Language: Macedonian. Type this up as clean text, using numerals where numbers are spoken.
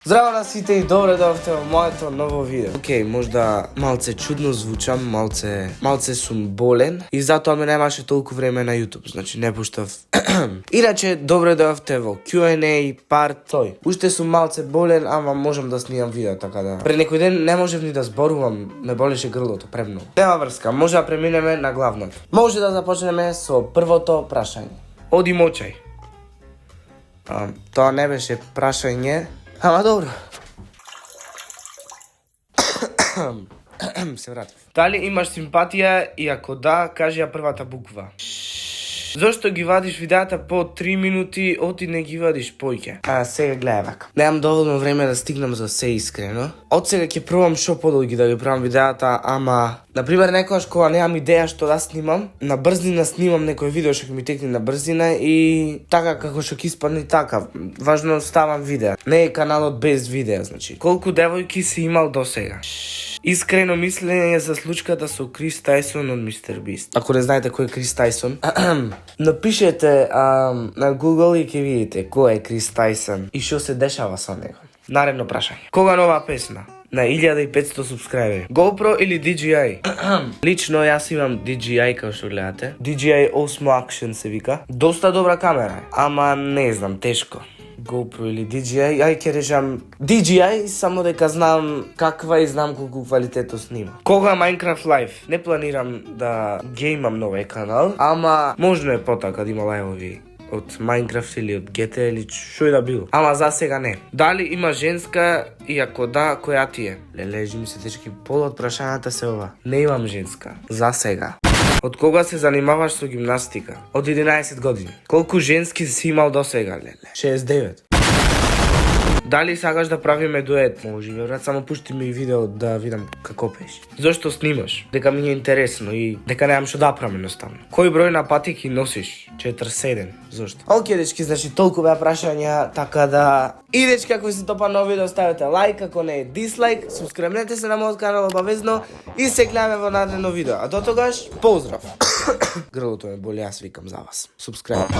Здраво на сите и добре дојавте во моето ново видео. Океј, можда малце чудно звучам, малце сум болен и затоа ми немаше толку време на YouTube, значи не пуштав. Иначе, добре дојавте во Q&A парт тој. Уште сум малце болен, ама можам да снимам видео, така да. Пред некој ден не можев ни да зборувам, ме болеше грлото премногу. Нема врска, може да преминеме на главното. Може да започнеме со првото прашање. Оди мочај. Тоа не беше прашање. Ама добро. Се вратив. Дали имаш симпатија и ако да, кажи ја првата буква. Зошто ги вадиш видеата по 3 минути, оти не ги вадиш поќе? Сега гледај вака. Немам доволно време да стигнам за се искрено. Од сега ќе пробам шо подолги да ги правам видеата, ама например некогаш кога немам идеја што да снимам, на брзина снимам некој видео што ќе ми текне на брзина и така како што ќе испадне така. Важно ставам видеа. Не е каналот без видеа, значи. Колку девојки си имал до сега? Искрено мислење за случката со Крис Тајсон од Мистер Бист. Ако не знаете кој е Крис Тајсон, напишете на Google и ќе видите кој е Крис Тајсон и што се дешава со него. Наредно прашање. Кога нова песна? На 1500 субскрайбери. GoPro или DJI? Лично јас имам DJI, како што гледате. DJI Osmo Action се вика. Доста добра камера е, ама не знам, тешко. GoPro или DJI, ај ќе решам DJI, само дека знам каква и знам колку квалитето снима. Кога Minecraft Live? Не планирам да геймам новиот канал, ама можно е потака да има лајвови од Minecraft или од GTA или шо и да било. Ама за сега не. Дали има женска и ако да, која ти е? Лележи ми се тешки, пол од прашањата се ова. Не имам женска. За сега. Од кога се занимаваш со гимнастика? Од 11 години. Колку женски си имал до сега, леле? 69. Дали сакаш да правиме дует? Може, брат, само пушти ми видео да видам како пееш. Зошто снимаш? Дека ми е интересно и дека немам што да правам едноставно. Кој број на патики носиш? 47. Зошто? Океј, дечки, значи толку беа прашања, така да... И дечки, ако си топа ново видео, ставете лайк, ако не е дислайк, субскрибнете се на мојот канал обавезно и се гледаме во наредно видео. А до тогаш, поздрав! Грлото ме боли, јас викам за вас. Субскрибнете.